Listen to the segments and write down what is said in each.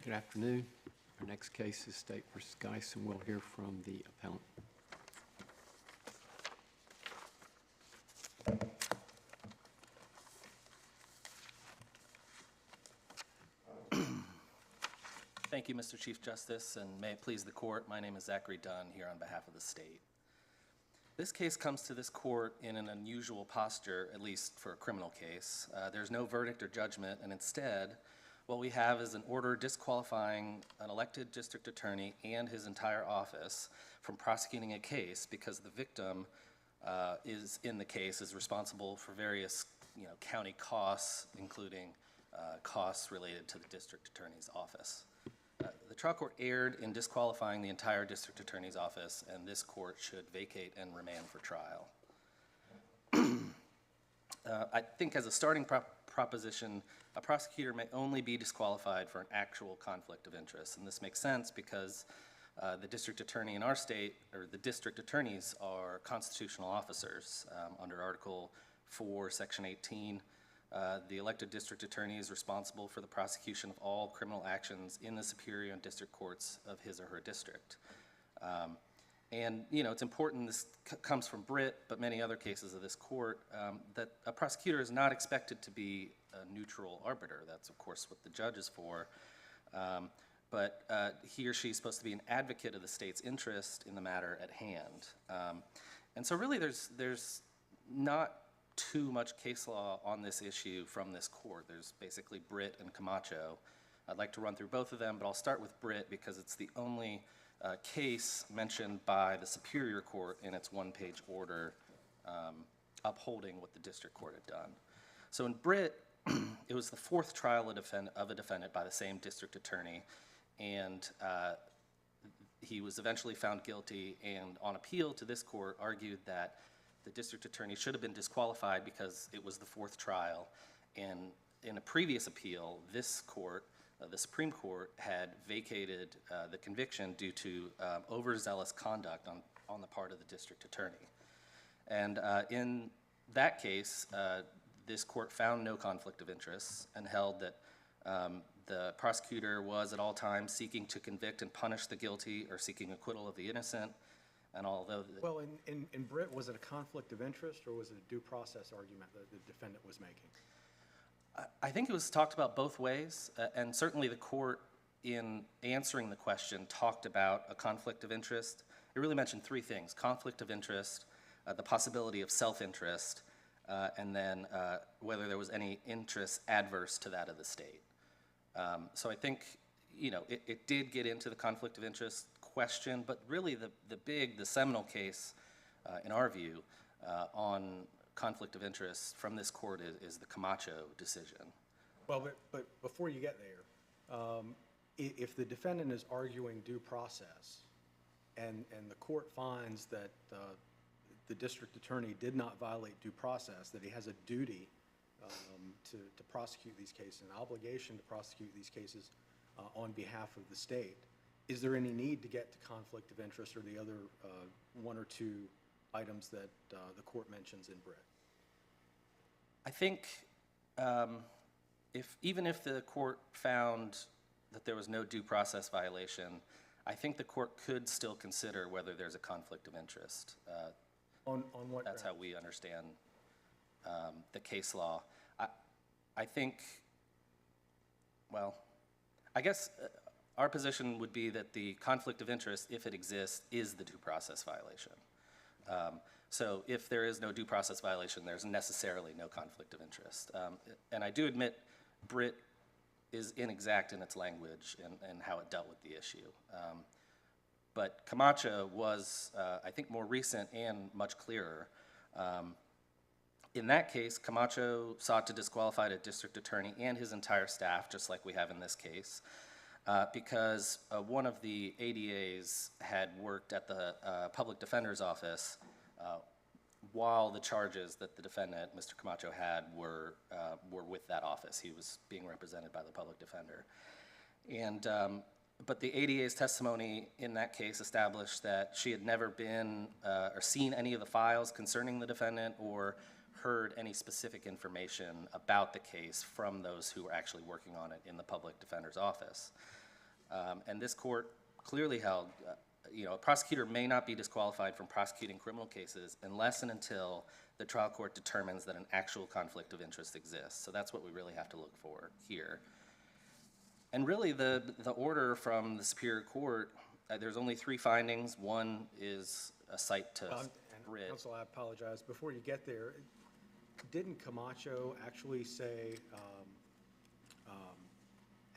Good afternoon. Our next case is State v. Giese, and we'll hear from the appellant. Thank you, Mr. Chief Justice, and may it please the court, my name is Zachary Dunn here on behalf of the state. This case comes to this court in an unusual posture, at least for a criminal case. There's no verdict or judgment, and instead, what we have is an order disqualifying an elected district attorney and his entire office from prosecuting a case because the victim is in the case is responsible for various county costs, including costs related to the district attorney's office. The trial court erred in disqualifying the entire district attorney's office, and this court should vacate and remand for trial. I think as a starting proposition, a prosecutor may only be disqualified for an actual conflict of interest, and this makes sense because the district attorney in our state, or the district attorneys, are constitutional officers. Under Article 4, Section 18, the elected district attorney is responsible for the prosecution of all criminal actions in the superior and district courts of his or her district. And it's important, this comes from Britt, but many other cases of this court, that a prosecutor is not expected to be a neutral arbiter. That's, of course, what the judge is for. But he or she is supposed to be an advocate of the state's interest in the matter at hand. And so really there's not too much case law on this issue from this court. There's basically Britt and Camacho. I'd like to run through both of them, but I'll start with Britt because it's the only case mentioned by the Superior Court in its one-page order upholding what the district court had done. So in Britt, it was the fourth trial of a defendant by the same district attorney, and he was eventually found guilty, and on appeal to this court argued that the district attorney should have been disqualified because it was the fourth trial, and in a previous appeal, this court, the Supreme Court, had vacated the conviction due to overzealous conduct on the part of the district attorney. And in that case, this court found no conflict of interest and held that the prosecutor was at all times seeking to convict and punish the guilty or seeking acquittal of the innocent. And although well, in Britt, was it a conflict of interest or was it a due process argument that the defendant was making? I think it was talked about both ways, and certainly the court, in answering the question, talked about a conflict of interest. It really mentioned three things: conflict of interest, the possibility of self-interest, and then whether there was any interest adverse to that of the state. So I think it did get into the conflict of interest question, but really the seminal case, in our view, on conflict of interest from this court is the Camacho decision. Well, but before you get there, if the defendant is arguing due process and the court finds that the district attorney did not violate due process, that he has a duty to prosecute these cases, an obligation to prosecute these cases on behalf of the state, is there any need to get to conflict of interest or the other one or two items that the court mentions in Britt? I think even if the court found that there was no due process violation, I think the court could still consider whether there's a conflict of interest. On what That's grounds? how we understand the case law. I think, well, I guess our position would be that the conflict of interest, if it exists, is the due process violation. So if there is no due process violation, there's necessarily no conflict of interest. And I do admit Britt is inexact in its language and how it dealt with the issue. But Camacho was, I think, more recent and much clearer. In that case, Camacho sought to disqualify the district attorney and his entire staff, just like we have in this case, because one of the ADAs had worked at the public defender's office while the charges that the defendant, Mr. Camacho, had were with that office. He was being represented by the public defender. And but the ADA's testimony in that case established that she had never been or seen any of the files concerning the defendant or heard any specific information about the case from those who were actually working on it in the public defender's office. And this court clearly held, a prosecutor may not be disqualified from prosecuting criminal cases unless and until the trial court determines that an actual conflict of interest exists. So that's what we really have to look for here. And really, the order from the Superior Court, there's only 3 findings. One is a cite to Britt. Counsel, I apologize. Before you get there, didn't Camacho actually say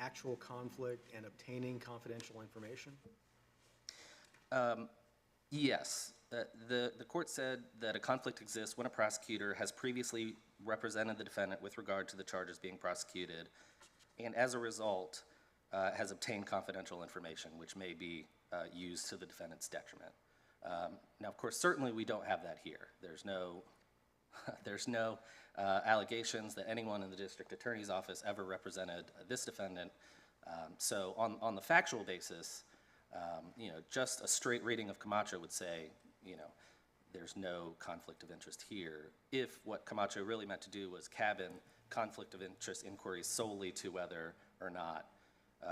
actual conflict and obtaining confidential information? Yes. The court said that a conflict exists when a prosecutor has previously represented the defendant with regard to the charges being prosecuted, and as a result, has obtained confidential information, which may be used to the defendant's detriment. Now, of course, certainly we don't have that here. There's no allegations that anyone in the district attorney's office ever represented this defendant. So on the factual basis, just a straight reading of Camacho would say, there's no conflict of interest here. If what Camacho really meant to do was cabin conflict of interest inquiries solely to whether or not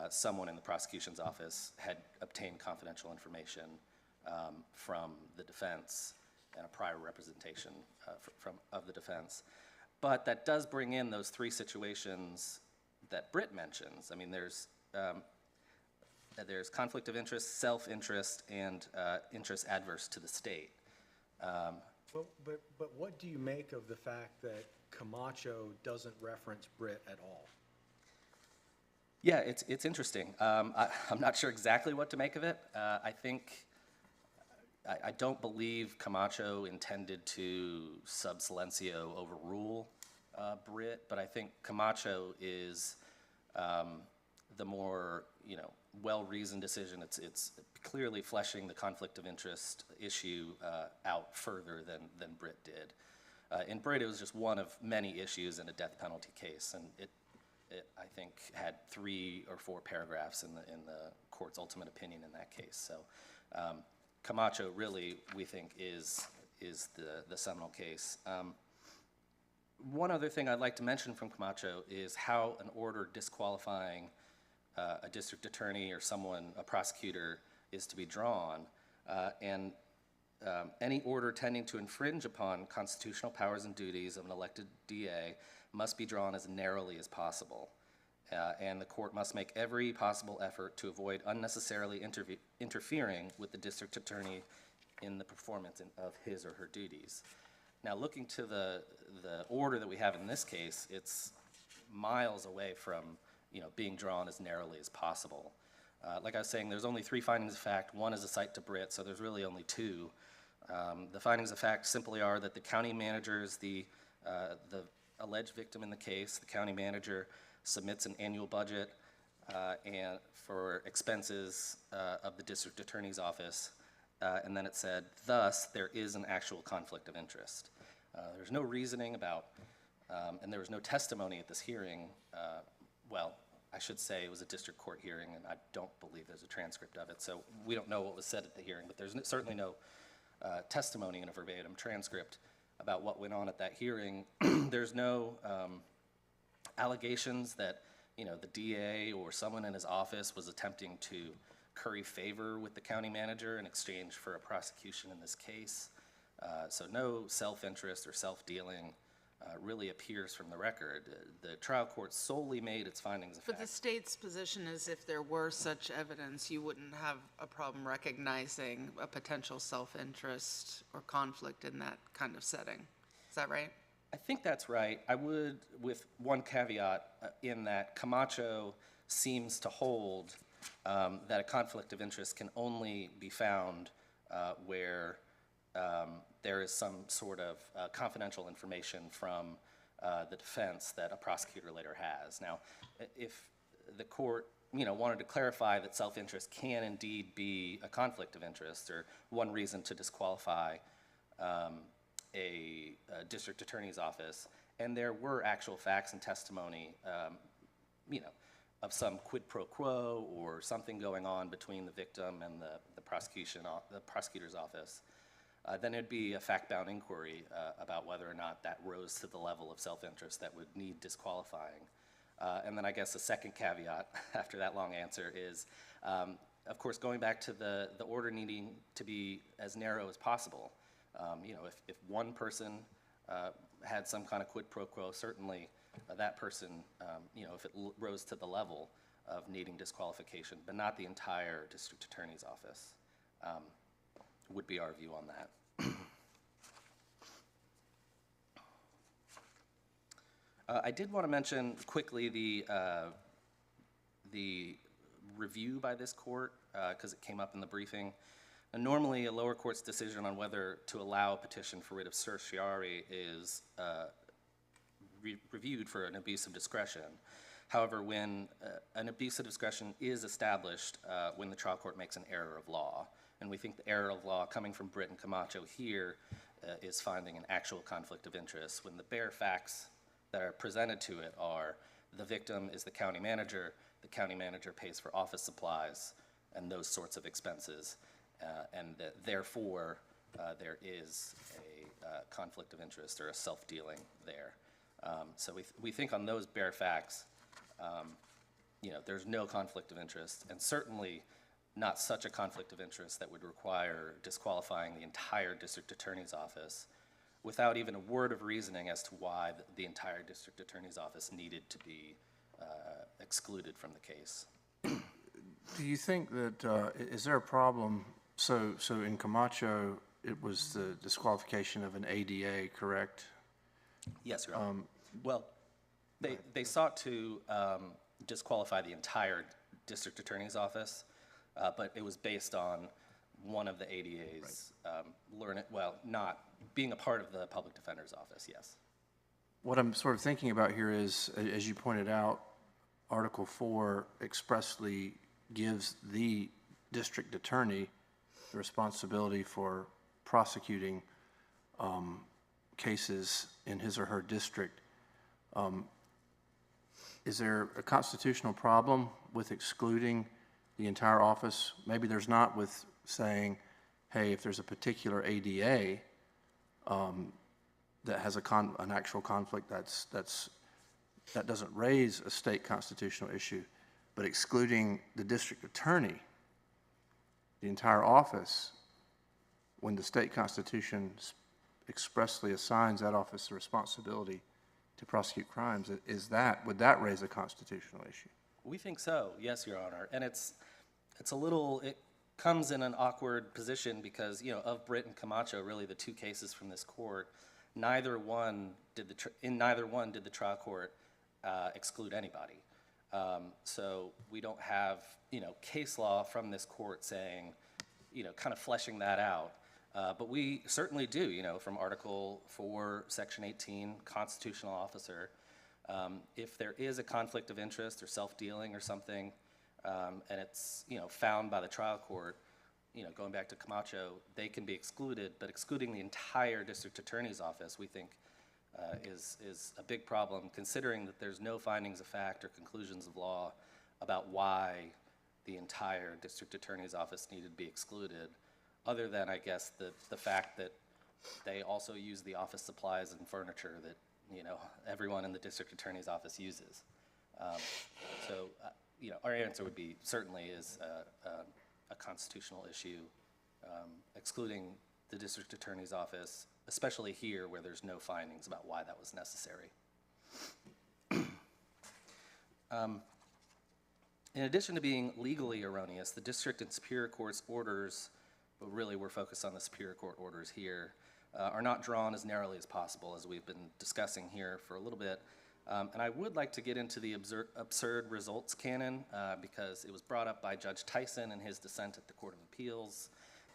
someone in the prosecution's office had obtained confidential information from the defense and a prior representation of the defense. But that does bring in those 3 situations that Britt mentions. I mean, there's conflict of interest, self-interest, and interest adverse to the state. But what do you make of the fact that Camacho doesn't reference Britt at all? Yeah, it's interesting. I'm not sure exactly what to make of it. I don't believe Camacho intended to sub silencio overrule Britt, but I think Camacho is the more well-reasoned decision. It's clearly fleshing the conflict of interest issue out further than Britt did. In Britt, it was just one of many issues in a death penalty case, and it I think had 3 or 4 paragraphs in the court's ultimate opinion in that case. So Camacho really, we think, is the seminal case. One other thing I'd like to mention from Camacho is how an order disqualifying a district attorney or a prosecutor, is to be drawn. Any order tending to infringe upon constitutional powers and duties of an elected DA must be drawn as narrowly as possible. And the court must make every possible effort to avoid unnecessarily interfering with the district attorney in the performance of his or her duties. Now, looking to the order that we have in this case, it's miles away from being drawn as narrowly as possible. Like I was saying, there's only 3 findings of fact. One is a cite to Britt, so there's really only 2. The findings of fact simply are that the county manager is the alleged victim in the case. The county manager submits an annual budget and for expenses of the district attorney's office, and then it said, thus, there is an actual conflict of interest. There's no reasoning about, and there was no testimony at this hearing. Well, I should say it was a district court hearing, and I don't believe there's a transcript of it, so we don't know what was said at the hearing, but there's certainly no testimony in a verbatim transcript about what went on at that hearing. There's no allegations that the DA or someone in his office was attempting to curry favor with the county manager in exchange for a prosecution in this case. So no self-interest or self-dealing really appears from the record. The trial court solely made its findings of fact. But the state's position is if there were such evidence, you wouldn't have a problem recognizing a potential self-interest or conflict in that kind of setting. Is that right? I think that's right. I would, with one caveat, in that Camacho seems to hold that a conflict of interest can only be found where there is some sort of confidential information from the defense that a prosecutor later has. Now, if the court wanted to clarify that self-interest can indeed be a conflict of interest or one reason to disqualify a district attorney's office, and there were actual facts and testimony, of some quid pro quo or something going on between the victim and the prosecutor's office, then it'd be a fact-bound inquiry about whether or not that rose to the level of self-interest that would need disqualifying. And then I guess the second caveat after that long answer is, of course, going back to the order needing to be as narrow as possible. You know, if one person had some kind of quid pro quo, certainly that person, you know, if it rose to the level of needing disqualification, but not the entire district attorney's office, would be our view on that. I did want to mention quickly the review by this court, because it came up in the briefing. And normally, a lower court's decision on whether to allow a petition for writ of certiorari is reviewed for an abuse of discretion. However, when an abuse of discretion is established when the trial court makes an error of law, and we think the error of law coming from Britt and Camacho here is finding an actual conflict of interest, when the bare facts that are presented to it are the victim is the county manager pays for office supplies and those sorts of expenses, and that therefore there is a conflict of interest or a self-dealing there. So we think on those bare facts, you know, there's no conflict of interest, and certainly not such a conflict of interest that would require disqualifying the entire district attorney's office without even a word of reasoning as to why the entire district attorney's office needed to be excluded from the case. Do you think that, is there a problem, so in Camacho, it was the disqualification of an ADA, correct? Yes, Your Honor. Well, they sought to disqualify the entire district attorney's office, but it was based on one of the ADA's not being a part of the public defender's office, yes. What I'm sort of thinking about here is, as you pointed out, Article 4 expressly gives the district attorney the responsibility for prosecuting cases in his or her district. Is there a constitutional problem with excluding the entire office? Maybe there's not with saying, hey, if there's a particular ADA that has an actual conflict that doesn't raise a state constitutional issue, but excluding the district attorney, the entire office, when the state constitution expressly assigns that office the responsibility to prosecute crimes, would that raise a constitutional issue? We think so, yes, Your Honor. And it comes in an awkward position because, you know, of Britt and Camacho, really the two cases from this court, in neither one did the trial court exclude anybody. So we don't have, you know, case law from this court saying, you know, kind of fleshing that out. But we certainly do, you know, from Article 4, Section 18, constitutional officer, if there is a conflict of interest or self-dealing or something, and it's, you know, found by the trial court, you know, going back to Camacho, they can be excluded, but excluding the entire district attorney's office, we think is a big problem, considering that there's no findings of fact or conclusions of law about why the entire district attorney's office needed to be excluded, other than, I guess, the fact that they also use the office supplies and furniture that, you know, everyone in the district attorney's office uses. You know, our answer would be certainly is a constitutional issue, excluding the district attorney's office, especially here where there's no findings about why that was necessary. In addition to being legally erroneous, the district and superior court's orders, but really we're focused on the superior court orders here, are not drawn as narrowly as possible, as we've been discussing here for a little bit. And I would like to get into the absurd results canon because it was brought up by Judge Tyson in his dissent at the Court of Appeals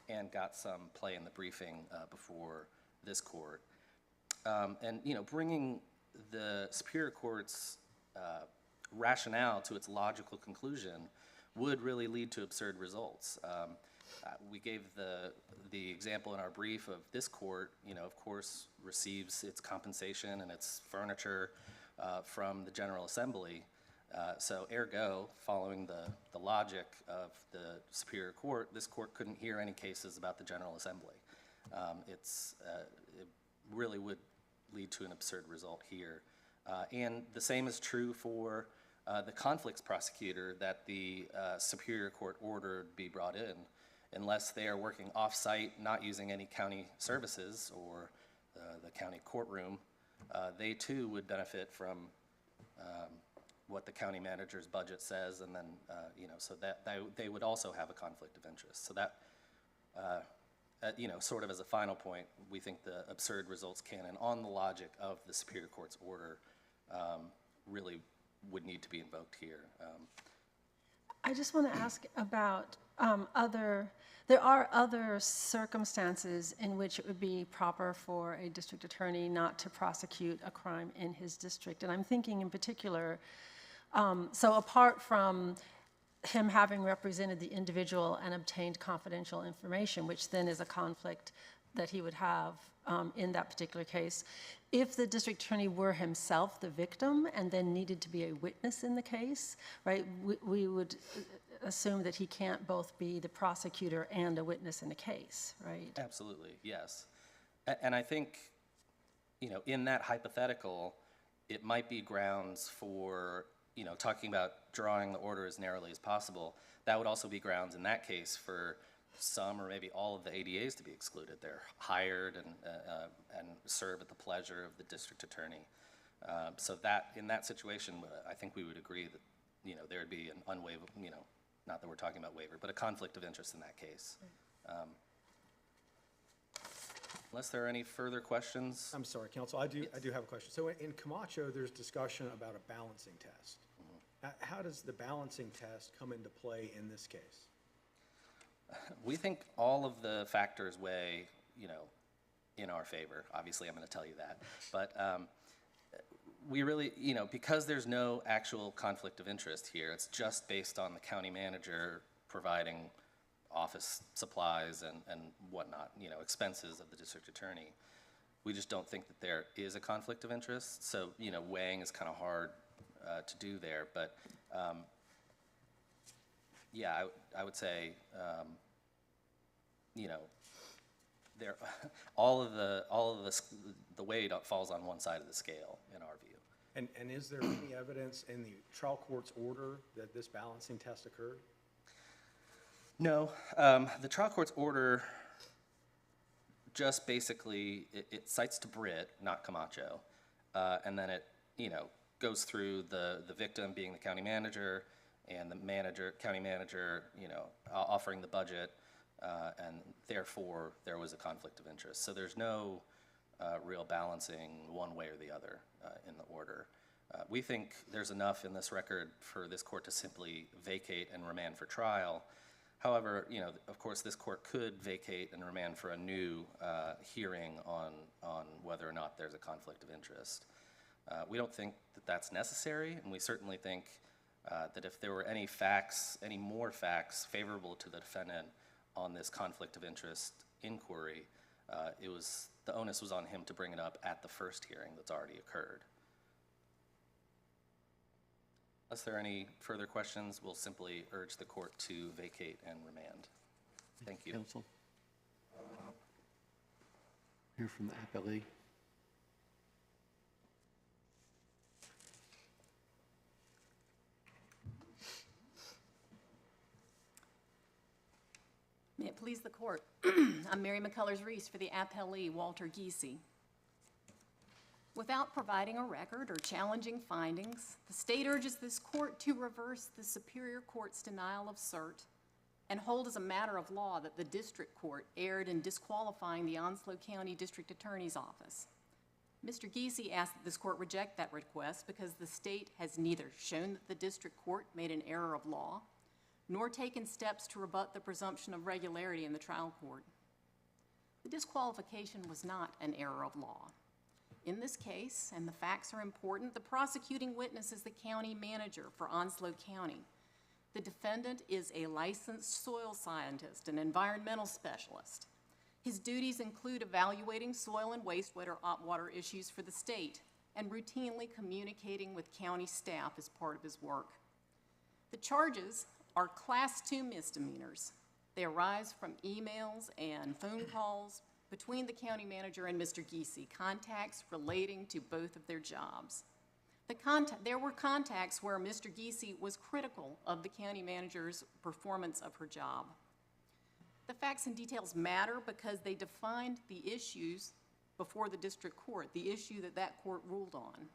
and got some play in the briefing before this court. And, you know, bringing the superior court's rationale to its logical conclusion would really lead to absurd results. We gave the example in our brief of this court, you know, of course, receives its compensation and its furniture from the General Assembly. So ergo, following the logic of the Superior Court, this court couldn't hear any cases about the General Assembly. It really would lead to an absurd result here. And the same is true for the conflicts prosecutor that the Superior Court ordered be brought in. Unless they are working off-site, not using any county services or the county courtroom, they too would benefit from what the county manager's budget says, and then, so that they would also have a conflict of interest. So that, sort of as a final point, we think the absurd results canon on the logic of the Superior Court's order really would need to be invoked here. I just want to ask about there are other circumstances in which it would be proper for a district attorney not to prosecute a crime in his district. And I'm thinking in particular, so apart from him having represented the individual and obtained confidential information, which then is a conflict that he would have in that particular case, if the district attorney were himself the victim and then needed to be a witness in the case, right, we would assume that he can't both be the prosecutor and a witness in a case, right? Absolutely, yes. And I think, in that hypothetical, it might be grounds for, talking about drawing the order as narrowly as possible. That would also be grounds in that case for some or maybe all of the ADAs to be excluded. They're hired and serve at the pleasure of the district attorney. So that, in that situation, I think we would agree that, there would be an unwaiverable, not that we're talking about waiver, but a conflict of interest in that case. Unless there are any further questions. I'm sorry, counsel, I do have a question. So in Camacho, there's discussion about a balancing test. How does the balancing test come into play in this case? We think all of the factors weigh, in our favor. Obviously, I'm going to tell you that. But we really, because there's no actual conflict of interest here, it's just based on the county manager providing office supplies and whatnot, expenses of the district attorney. We just don't think that there is a conflict of interest. So, weighing is kind of hard to do there. But, yeah, I would say, there, all of the weight falls on one side of the scale in our view. And is there any evidence in the trial court's order that this balancing test occurred? No, the trial court's order just basically, it cites to Britt, not Camacho, and then it, goes through the victim being the county manager and the county manager, offering the budget, and therefore there was a conflict of interest. So there's no real balancing one way or the other in the order. We think there's enough in this record for this court to simply vacate and remand for trial. However, of course, this court could vacate and remand for a new hearing on whether or not there's a conflict of interest. We don't think that that's necessary, and we certainly think that if there were any more facts favorable to the defendant on this conflict of interest inquiry, the onus was on him to bring it up at the first hearing that's already occurred. Unless there are any further questions, we'll simply urge the court to vacate and remand. Thank you. Counsel? Hear from the appellee. May it please the court. I'm Mary McCullers-Reese for the appellee, Walter Giese. Without providing a record or challenging findings, the state urges this court to reverse the Superior Court's denial of cert and hold as a matter of law that the district court erred in disqualifying the Onslow County District Attorney's Office. Mr. Giese asked that this court reject that request because the state has neither shown that the district court made an error of law nor taken steps to rebut the presumption of regularity in the trial court. The disqualification was not an error of law. In this case, and the facts are important, the prosecuting witness is the county manager for Onslow County. The defendant is a licensed soil scientist and environmental specialist. His duties include evaluating soil and wastewater issues for the state and routinely communicating with county staff as part of his work. The charges are Class 2 misdemeanors. They arise from emails and phone calls between the county manager and Mr. Giese, contacts relating to both of their jobs. There were contacts where Mr. Giese was critical of the county manager's performance of her job. The facts and details matter because they defined the issues before the district court, the issue that that court ruled on.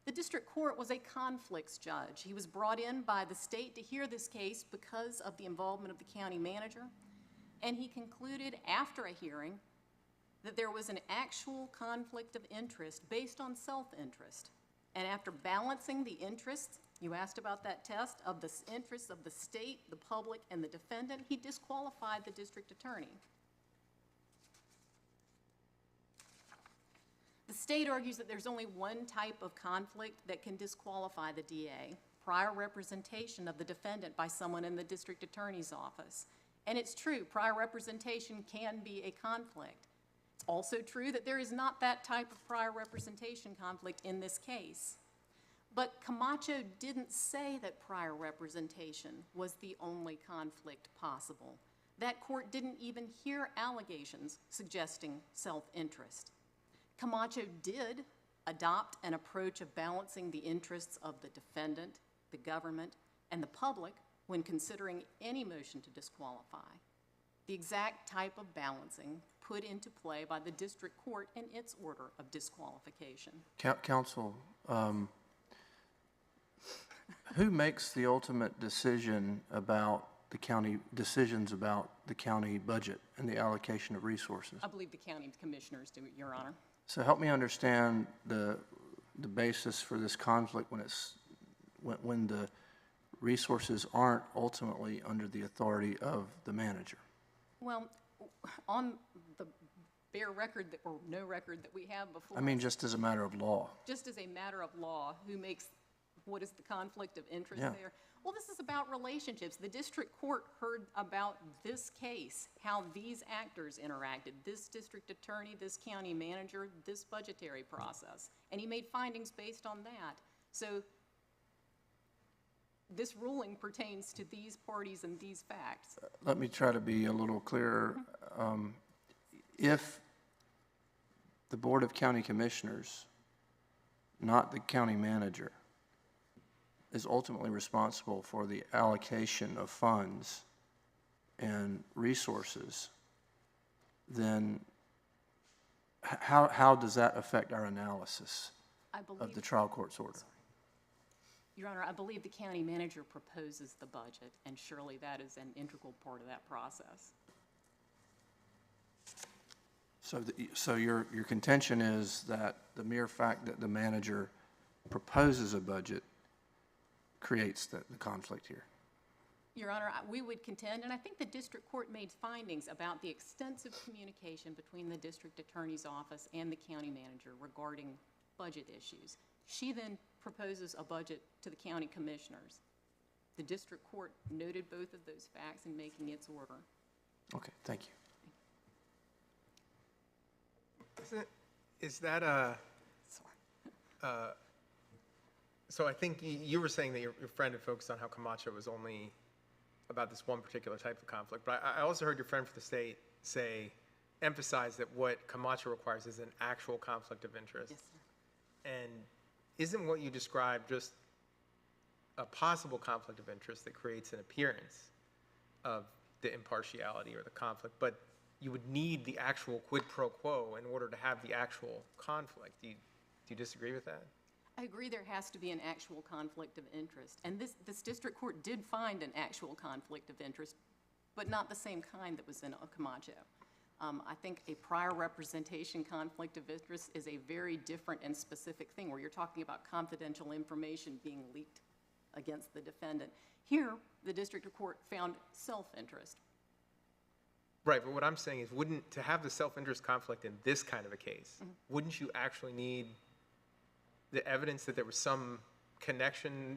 The district court was a conflicts judge. He was brought in by the state to hear this case because of the involvement of the county manager, and he concluded after a hearing that there was an actual conflict of interest based on self-interest. And after balancing the interests, you asked about that test, of the interests of the state, the public, and the defendant, he disqualified the district attorney. The state argues that there's only one type of conflict that can disqualify the DA, prior representation of the defendant by someone in the district attorney's office. And it's true, prior representation can be a conflict. It's also true that there is not that type of prior representation conflict in this case. But Camacho didn't say that prior representation was the only conflict possible. That court didn't even hear allegations suggesting self-interest. Camacho did adopt an approach of balancing the interests of the defendant, the government, and the public when considering any motion to disqualify. The exact type of balancing put into play by the district court in its order of disqualification. Counsel, who makes the ultimate decision about the county, decisions about the county budget and the allocation of resources? I believe the county commissioners do, Your Honor. So help me understand the basis for this conflict when the resources aren't ultimately under the authority of the manager. Well, on the bare record that, or no record that we have before. I mean, just as a matter of law. Just as a matter of law, who makes, what is the conflict of interest Yeah. there? Well, this is about relationships. The district court heard about this case, how these actors interacted, this district attorney, this county manager, this budgetary process, and he made findings based on that. So this ruling pertains to these parties and these facts. Let me try to be a little clearer. If the Board of County Commissioners, not the county manager, is ultimately responsible for the allocation of funds and resources, then how does that affect our analysis of the trial court's order? Your Honor, I believe the county manager proposes the budget, and surely that is an integral part of that process. So your contention is that the mere fact that the manager proposes a budget creates the conflict here? Your Honor, we would contend, and I think the district court made findings about the extensive communication between the district attorney's office and the county manager regarding budget issues. She then proposes a budget to the county commissioners. The district court noted both of those facts in making its order. Okay, thank you. Is that a, so I think you were saying that your friend had focused on how Camacho was only about this one particular type of conflict, but I also heard your friend for the state emphasize that what Camacho requires is an actual conflict of interest. Yes, sir. And isn't what you described just a possible conflict of interest that creates an appearance of the impartiality or the conflict, but you would need the actual quid pro quo in order to have the actual conflict? Do you disagree with that? I agree there has to be an actual conflict of interest. And this district court did find an actual conflict of interest, but not the same kind that was in Camacho. I think a prior representation conflict of interest is a very different and specific thing, where you're talking about confidential information being leaked against the defendant. Here, the district court found self-interest. Right, but what I'm saying is, to have the self-interest conflict in this kind of a case, wouldn't you actually need the evidence that there was some connection,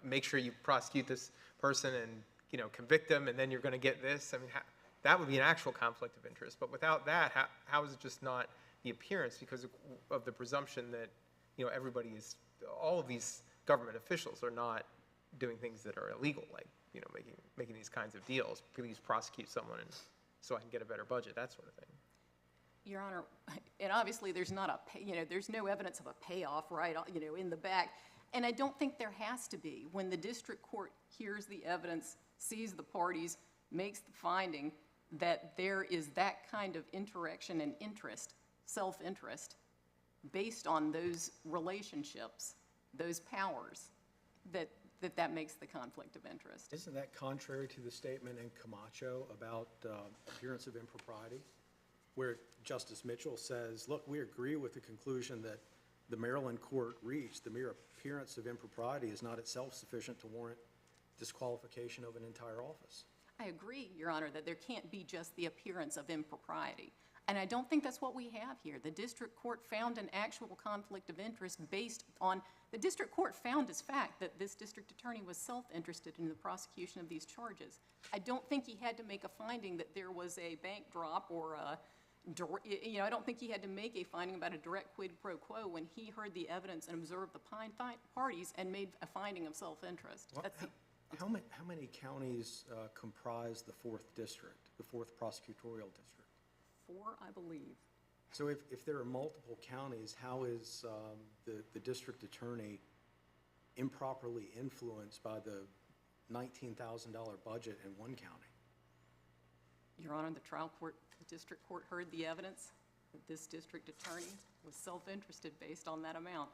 make sure you prosecute this person and, convict them, and then you're going to get this? I mean, that would be an actual conflict of interest. But without that, how is it just not the appearance, because of the presumption that, all of these government officials are not doing things that are illegal, like, making these kinds of deals. Please prosecute someone so I can get a better budget, that sort of thing. Your Honor, and obviously there's not there's no evidence of a payoff, right, in the back. And I don't think there has to be. When the district court hears the evidence, sees the parties, makes the finding that there is that kind of interaction and interest, self-interest, based on those relationships, those powers, that makes the conflict of interest. Isn't that contrary to the statement in Camacho about appearance of impropriety, where Justice Mitchell says, look, we agree with the conclusion that the Maryland court reached. The mere appearance of impropriety is not itself sufficient to warrant disqualification of an entire office. I agree, Your Honor, that there can't be just the appearance of impropriety. And I don't think that's what we have here. The district court found an actual conflict of interest based on, the district court found as fact that this district attorney was self-interested in the prosecution of these charges. I don't think he had to make a finding that there was a bank drop or I don't think he had to make a finding about a direct quid pro quo when he heard the evidence and observed the parties and made a finding of self-interest. Well, how many counties comprise the 4th district, the 4th prosecutorial district? 4, I believe. So if there are multiple counties, how is the district attorney improperly influenced by the $19,000 budget in one county? Your Honor, the district court heard the evidence that this district attorney was self-interested based on that amount.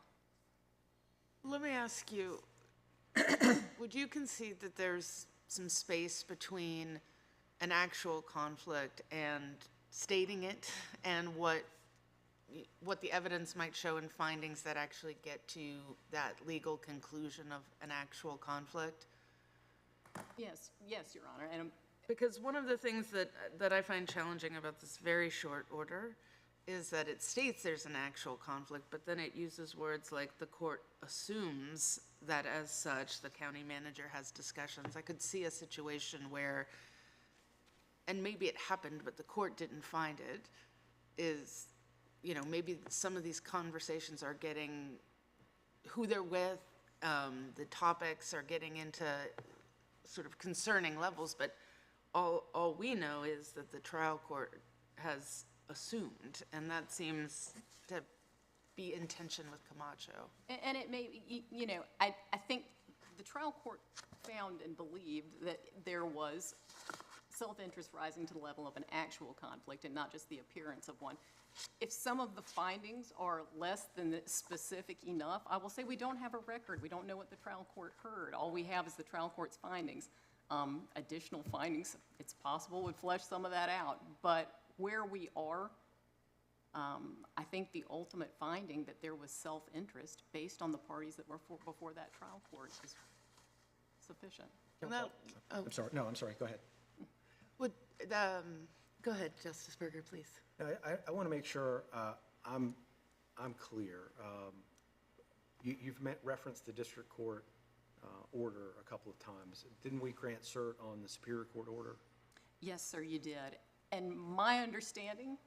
Let me ask you, would you concede that there's some space between an actual conflict and stating it and what the evidence might show in findings that actually get to that legal conclusion of an actual conflict? Yes, Your Honor. And Because one of the things that I find challenging about this very short order is that it states there's an actual conflict, but then it uses words like the court assumes that as such the county manager has discussions. I could see a situation where, and maybe it happened, but the court didn't find it, is, maybe some of these conversations are getting who they're with, the topics are getting into sort of concerning levels, but all we know is that the trial court has assumed, and that seems to be in tension with Camacho. And it may, I think the trial court found and believed that there was self-interest rising to the level of an actual conflict and not just the appearance of one. If some of the findings are less than specific enough, I will say we don't have a record. We don't know what the trial court heard. All we have is the trial court's findings. Additional findings, it's possible, would flesh some of that out. But where we are, I think the ultimate finding that there was self-interest based on the parties that were before that trial court is sufficient. I'm sorry, go ahead. Go ahead, Justice Berger, please. Now, I want to make sure I'm clear. You've referenced the district court order a couple of times. Didn't we grant cert on the Superior Court order? Yes, sir, you did. And my understanding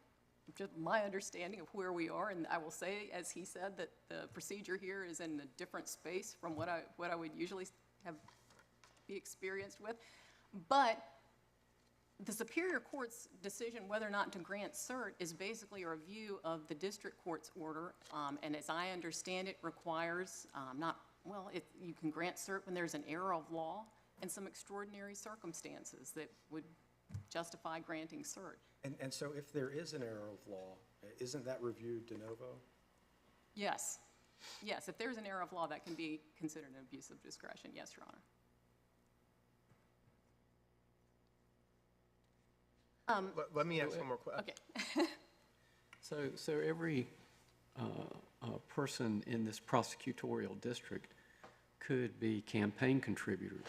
of where we are, and I will say, as he said, that the procedure here is in a different space from what I would usually be experienced with. But the Superior Court's decision whether or not to grant cert is basically a review of the district court's order, and as I understand it, requires you can grant cert when there's an error of law and some extraordinary circumstances that would justify granting cert. And so if there is an error of law, isn't that reviewed de novo? Yes. Yes, if there's an error of law, that can be considered an abuse of discretion. Yes, Your Honor. Let me ask one more question. Okay. So every person in this prosecutorial district could be campaign contributors.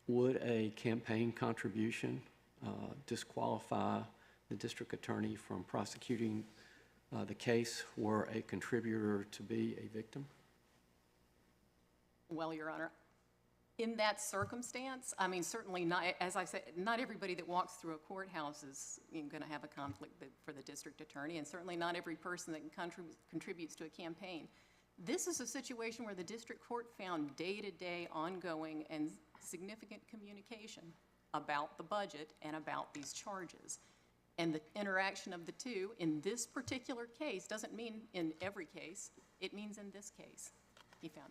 Would a campaign contribution disqualify the district attorney from prosecuting the case were a contributor to be a victim? Well, Your Honor, in that circumstance, I mean, certainly not, as I said, not everybody that walks through a courthouse is going to have a conflict for the district attorney, and certainly not every person that contributes to a campaign. This is a situation where the district court found day-to-day, ongoing, and significant communication about the budget and about these charges. And the interaction of the two in this particular case doesn't mean in every case. It means in this case, he found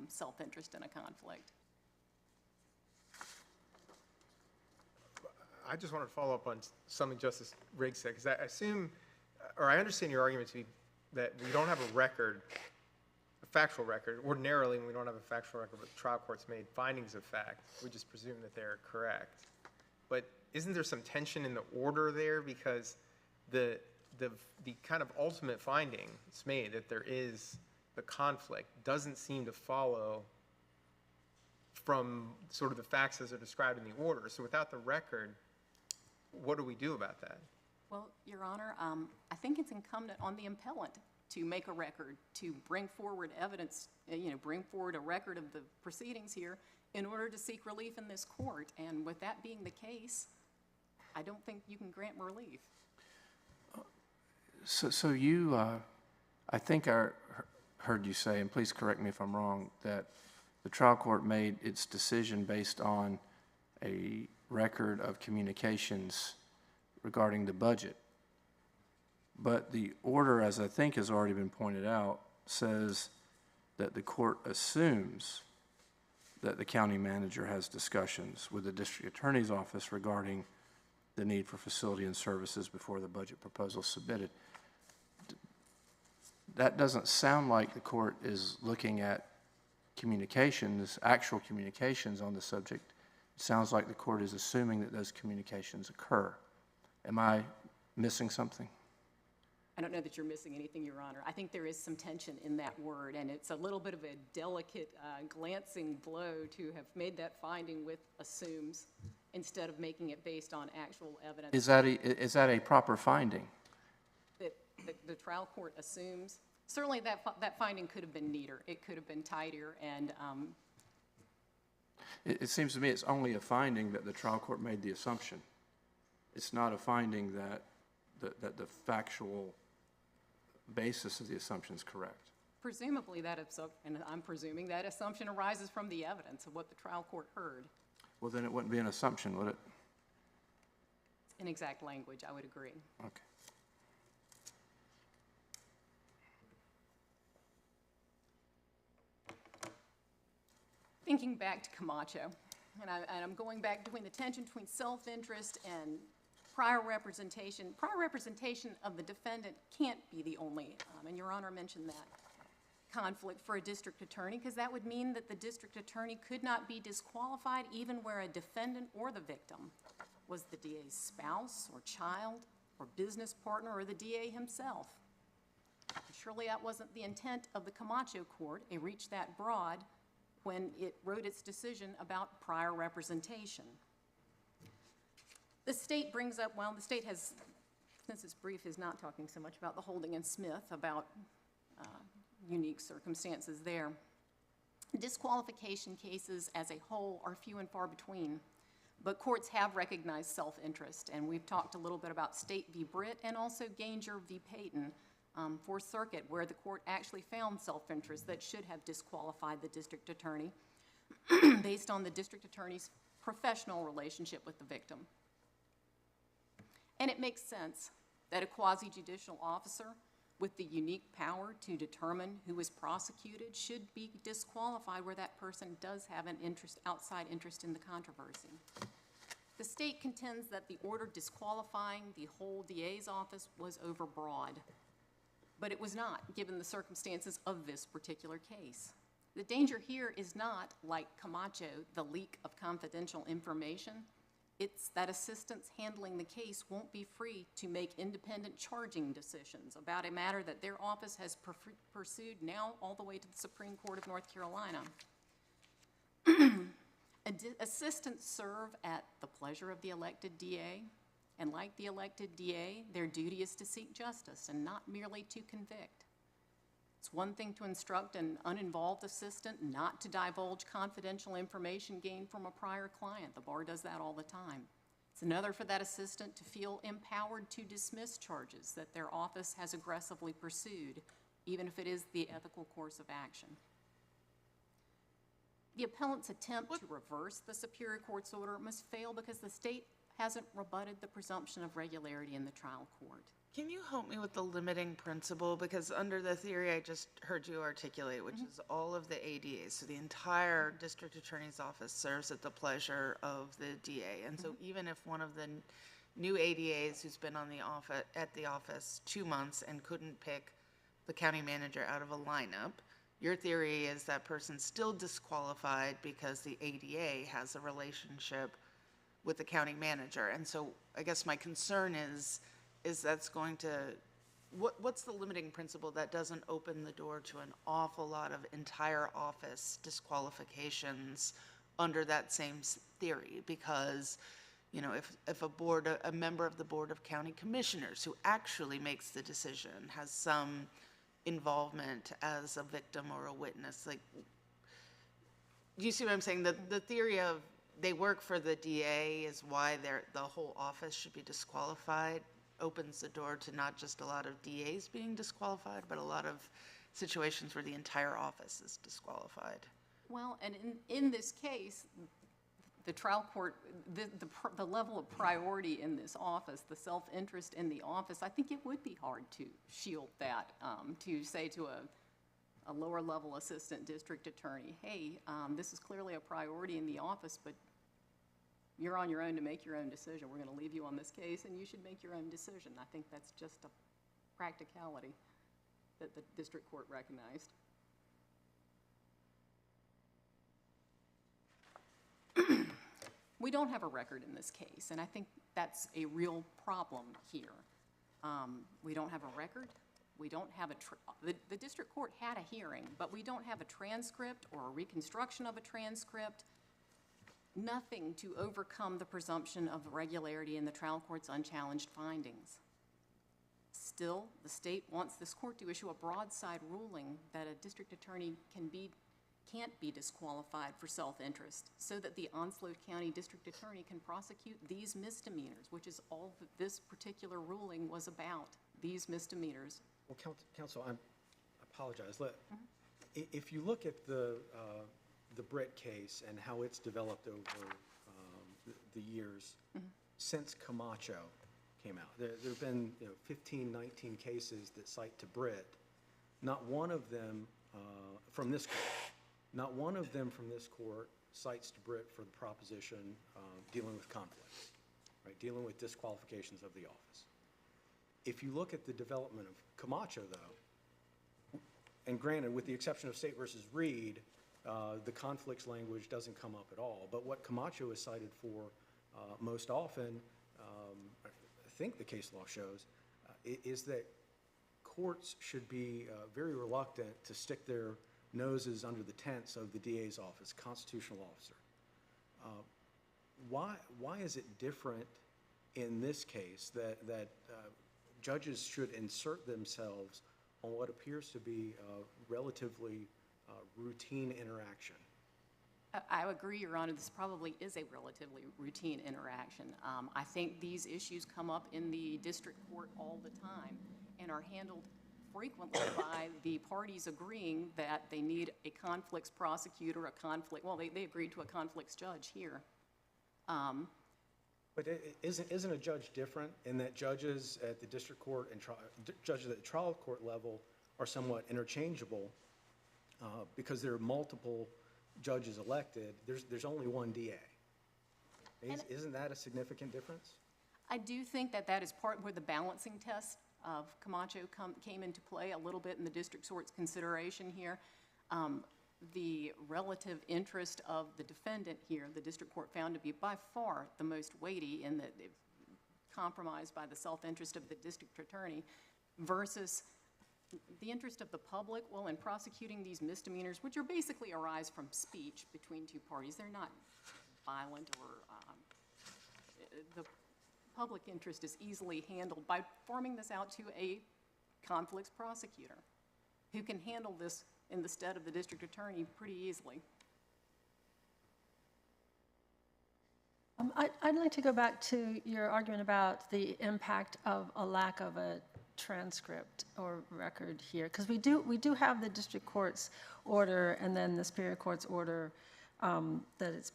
self-interest in a conflict. I just wanted to follow up on something Justice Riggs said, because I assume, or I understand your argument to be that we don't have a record, a factual record. Ordinarily, when we don't have a factual record, but the trial court's made findings of fact, we just presume that they're correct. But isn't there some tension in the order there? Because the kind of ultimate finding it's made that there is the conflict doesn't seem to follow from sort of the facts as they're described in the order. So without the record, what do we do about that? Well, Your Honor, I think it's incumbent on the appellant to make a record, to bring forward evidence, bring forward a record of the proceedings here in order to seek relief in this court. And with that being the case, I don't think you can grant relief. So you, I think I heard you say, and please correct me if I'm wrong, that the trial court made its decision based on a record of communications regarding the budget. But the order, as I think has already been pointed out, says that the court assumes that the county manager has discussions with the district attorney's office regarding the need for facility and services before the budget proposal is submitted. That doesn't sound like the court is looking at communications, actual communications on the subject. It sounds like the court is assuming that those communications occur. Am I missing something? I don't know that you're missing anything, Your Honor. I think there is some tension in that word, and it's a little bit of a delicate, glancing blow to have made that finding with assumes instead of making it based on actual evidence. Is that a proper finding? That the trial court assumes. Certainly that finding could have been neater. It could have been tighter, and It seems to me it's only a finding that the trial court made the assumption. It's not a finding that the factual basis of the assumption is correct. presumably that assumption, and I'm presuming that assumption arises from the evidence of what the trial court heard. Well, then it wouldn't be an assumption, would it? In exact language, I would agree. Okay. Thinking back to Camacho, and I'm going back between the tension between self-interest and prior representation. Prior representation of the defendant can't be the only, and Your Honor mentioned that, conflict for a district attorney, because that would mean that the district attorney could not be disqualified even where a defendant or the victim was the DA's spouse or child or business partner or the DA himself. Surely that wasn't the intent of the Camacho court. It reached that broad when it wrote its decision about prior representation. The state brings up, well, the state has, since its brief is not talking so much about the holding in Smith, about unique circumstances there. Disqualification cases as a whole are few and far between, but courts have recognized self-interest, and we've talked a little bit about State v. Britt and also Gainger v. Payton, Fourth Circuit, where the court actually found self-interest that should have disqualified the district attorney based on the district attorney's professional relationship with the victim. And it makes sense that a quasi-judicial officer with the unique power to determine who is prosecuted should be disqualified where that person does have an interest, outside interest in the controversy. The state contends that the order disqualifying the whole DA's office was overbroad, but it was not, given the circumstances of this particular case. The danger here is not, like Camacho, the leak of confidential information. It's that assistants handling the case won't be free to make independent charging decisions about a matter that their office has pursued now all the way to the Supreme Court of North Carolina. Assistants serve at the pleasure of the elected DA, and like the elected DA, their duty is to seek justice and not merely to convict. It's one thing to instruct an uninvolved assistant not to divulge confidential information gained from a prior client. The bar does that all the time. It's another for that assistant to feel empowered to dismiss charges that their office has aggressively pursued, even if it is the ethical course of action. The appellant's attempt to reverse the Superior Court's order must fail because the state hasn't rebutted the presumption of regularity in the trial court. Can you help me with the limiting principle? Because under the theory I just heard you articulate, which is all of the ADAs, so the entire district attorney's office serves at the pleasure of the DA. And so even if one of the new ADAs who's been at the office 2 months and couldn't pick the county manager out of a lineup, your theory is that person's still disqualified because the ADA has a relationship with the county manager. And so I guess my concern is that's going to, what's the limiting principle that doesn't open the door to an awful lot of entire office disqualifications under that same theory? Because, you know, if a member of the Board of County Commissioners who actually makes the decision has some involvement as a victim or a witness, like, do you see what I'm saying? The theory of they work for the DA is why the whole office should be disqualified opens the door to not just a lot of DAs being disqualified, but a lot of situations where the entire office is disqualified. Well, and in this case, the trial court, the level of priority in this office, the self-interest in the office, I think it would be hard to shield that, to say to a lower level assistant district attorney, hey, this is clearly a priority in the office, but you're on your own to make your own decision. We're going to leave you on this case, and you should make your own decision. I think that's just a practicality that the district court recognized. We don't have a record in this case, and I think that's a real problem here. We don't have a record. We don't have the district court had a hearing, but we don't have a transcript or a reconstruction of a transcript. Nothing to overcome the presumption of regularity in the trial court's unchallenged findings. Still, the state wants this court to issue a broadside ruling that a district attorney can't be disqualified for self-interest, so that the Onslow County District Attorney can prosecute these misdemeanors, which is all that this particular ruling was about, these misdemeanors. Well, counsel, I apologize. If you look at the Britt case and how it's developed over the years since Camacho came out, there have been 15, 19 cases that cite to Britt. Not one of them from this court. Not one of them from this court cites to Britt for the proposition dealing with conflicts, right? Dealing with disqualifications of the office. If you look at the development of Camacho, though, and granted, with the exception of State versus Reed, the conflicts language doesn't come up at all. But what Camacho is cited for most often, I think the case law shows, is that courts should be very reluctant to stick their noses under the tents of the DA's office, constitutional officer. Why is it different in this case that judges should insert themselves on what appears to be a relatively routine interaction? I agree, Your Honor, this probably is a relatively routine interaction. I think these issues come up in the district court all the time and are handled frequently by the parties agreeing that they need a conflicts prosecutor, well, they agreed to a conflicts judge here. But isn't a judge different in that judges at the district court and judges at the trial court level are somewhat interchangeable because there are multiple judges elected? There's only one DA. Isn't that a significant difference? I do think that is part where the balancing test of Camacho came into play a little bit in the district court's consideration here. The relative interest of the defendant here, the district court found to be by far the most weighty in that compromised by the self-interest of the district attorney versus the interest of the public. Well, in prosecuting these misdemeanors, which are basically arise from speech between two parties, they're not violent or the public interest is easily handled by farming this out to a conflicts prosecutor who can handle this in the stead of the district attorney pretty easily. I'd like to go back to your argument about the impact of a lack of a transcript or record here, because we do have the district court's order and then the superior court's order it's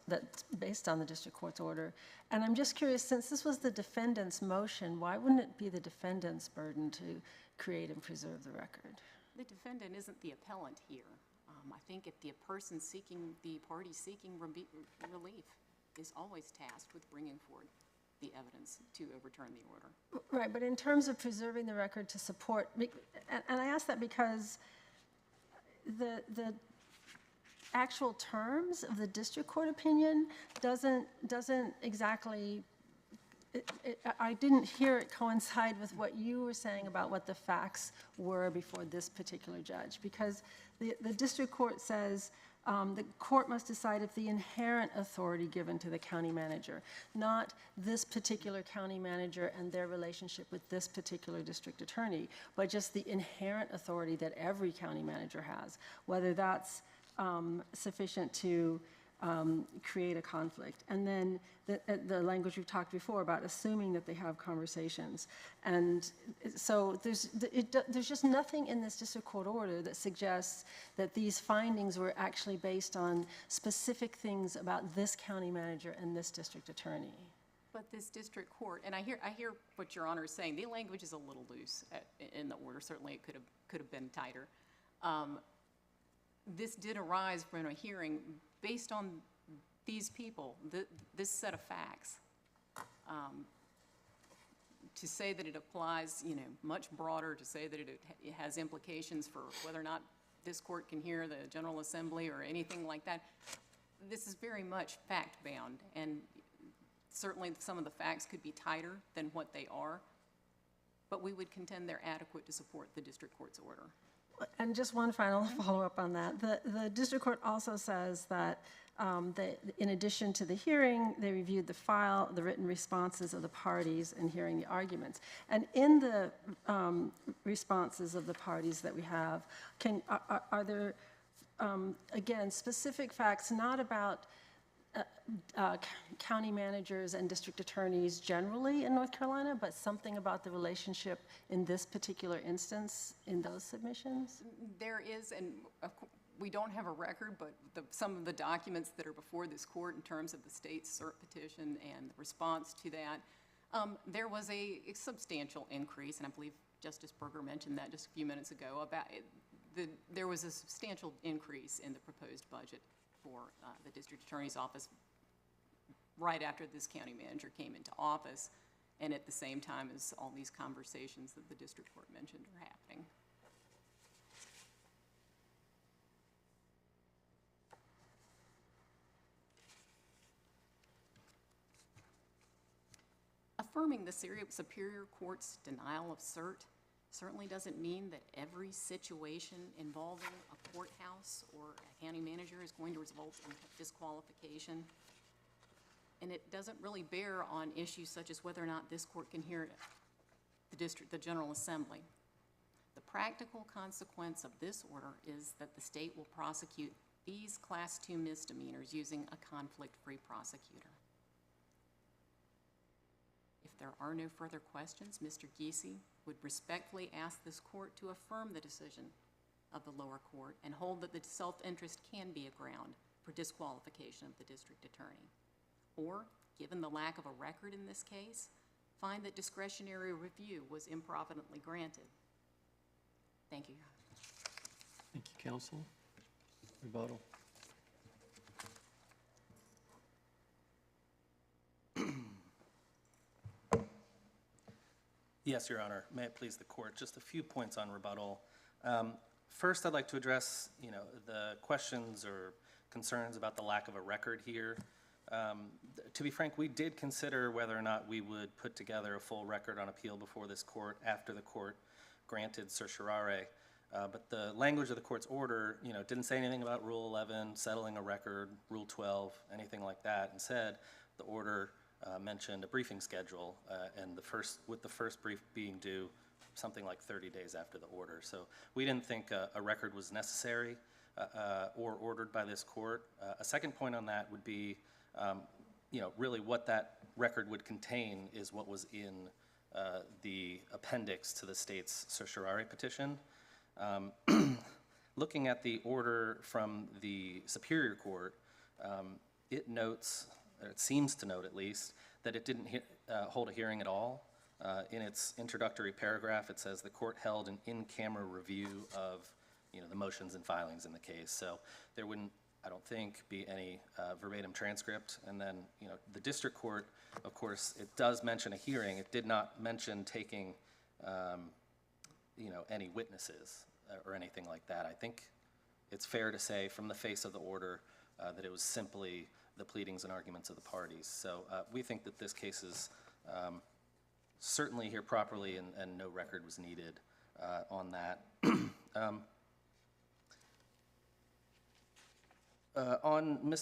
that's based on the district court's order. And I'm just curious, since this was the defendant's motion, why wouldn't it be the defendant's burden to create and preserve the record? The defendant isn't the appellant here. I think if the person seeking, the party seeking relief is always tasked with bringing forward the evidence to overturn the order. Right, but in terms of preserving the record to support, and I ask that because the actual terms of the district court opinion doesn't exactly, I didn't hear it coincide with what you were saying about what the facts were before this particular judge, because the district court says the court must decide if the inherent authority given to the county manager, not this particular county manager and their relationship with this particular district attorney, but just the inherent authority that every county manager has, whether that's sufficient to create a conflict. And then the language we've talked before about assuming that they have conversations. And so there's just nothing in this district court order that suggests that these findings were actually based on specific things about this county manager and this district attorney. But this district court, and I hear what Your Honor is saying, the language is a little loose in the order. Certainly it could have been tighter. This did arise from a hearing based on these people, this set of facts. To say that it applies, much broader, to say that it has implications for whether or not this court can hear the General Assembly or anything like that, this is very much fact-bound, and certainly some of the facts could be tighter than what they are, but we would contend they're adequate to support the district court's order. And just one final follow-up on that. The district court also says that in addition to the hearing, they reviewed the file, the written responses of the parties, and hearing the arguments. And in the responses of the parties that we have, are there, again, specific facts not about county managers and district attorneys generally in North Carolina, but something about the relationship in this particular instance in those submissions? There is, and we don't have a record, but some of the documents that are before this court in terms of the state's cert petition and the response to that, there was a substantial increase, and I believe Justice Berger mentioned that just a few minutes ago, about there was a substantial increase in the proposed budget for the district attorney's office right after this county manager came into office, and at the same time as all these conversations that the district court mentioned are happening. Affirming the Superior Court's denial of cert certainly doesn't mean that every situation involving a courthouse or a county manager is going to result in disqualification. And it doesn't really bear on issues such as whether or not this court can hear the General Assembly. The practical consequence of this order is that the state will prosecute these Class 2 misdemeanors using a conflict-free prosecutor. If there are no further questions, Mr. Giese would respectfully ask this court to affirm the decision of the lower court and hold that the self-interest can be a ground for disqualification of the district attorney. Or, given the lack of a record in this case, find that discretionary review was improvidently granted. Thank you, Your Honor. Thank you, counsel. Rebuttal. Yes, Your Honor. May it please the court. Just a few points on rebuttal. First, I'd like to address, the questions or concerns about the lack of a record here. To be frank, we did consider whether or not we would put together a full record on appeal before this court after the court granted certiorari. But the language of the court's order, didn't say anything about Rule 11, settling a record, Rule 12, anything like that. Instead, the order mentioned a briefing schedule, and with the first brief being due something like 30 days after the order. So we didn't think a record was necessary or ordered by this court. A second point on that would be, really what that record would contain is what was in the appendix to the state's certiorari petition. looking at the order from the Superior Court, it notes, or it seems to note at least, that it didn't hold a hearing at all. In its introductory paragraph, it says the court held an in-camera review of, the motions and filings in the case. So there wouldn't, I don't think, be any verbatim transcript. And then, the district court, of course, it does mention a hearing. It did not mention taking, any witnesses or anything like that. I think it's fair to say from the face of the order that it was simply the pleadings and arguments of the parties. So we think that this case is certainly here properly, and no record was needed on that. On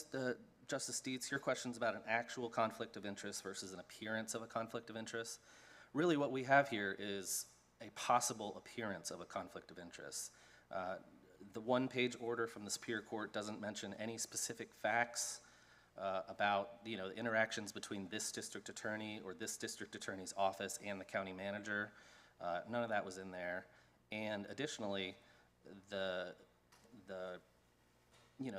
Justice Dietz, your questions about an actual conflict of interest versus an appearance of a conflict of interest, really what we have here is a possible appearance of a conflict of interest. The one-page order from the Superior Court doesn't mention any specific facts about the interactions between this district attorney or this district attorney's office and the county manager. None of that was in there. And additionally, the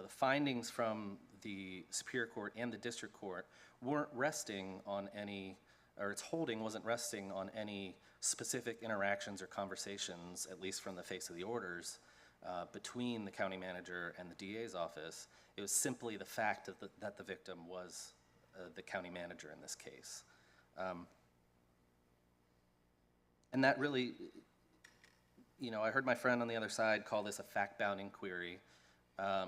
findings from the Superior Court and the District Court weren't resting on any, or its holding wasn't resting on any specific interactions or conversations, at least from the face of the orders, between the county manager and the DA's office. It was simply the fact that the victim was the county manager in this case. And that really, I heard my friend on the other side call this a fact-bound inquiry. I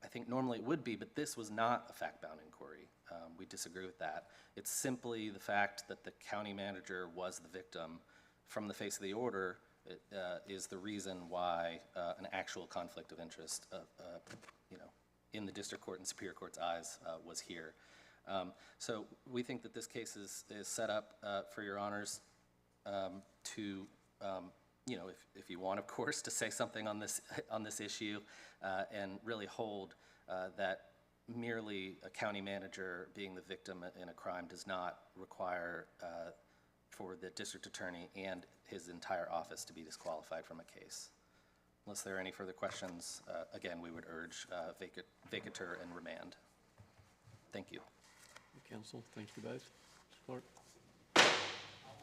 think normally it would be, but this was not a fact-bound inquiry. We disagree with that. It's simply the fact that the county manager was the victim from the face of the order is the reason why an actual conflict of interest, in the district court and Superior Court's eyes was here. So we think that this case is set up for your honors to, if you want, of course, to say something on this issue and really hold that merely a county manager being the victim in a crime does not require for the district attorney and his entire office to be disqualified from a case. Unless there are any further questions, again, we would urge vacatur and remand. Thank you. Counsel, thank you both. Mr. Clark. All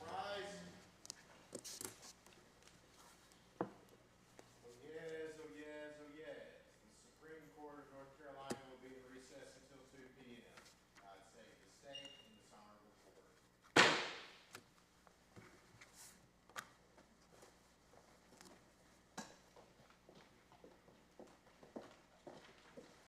rise.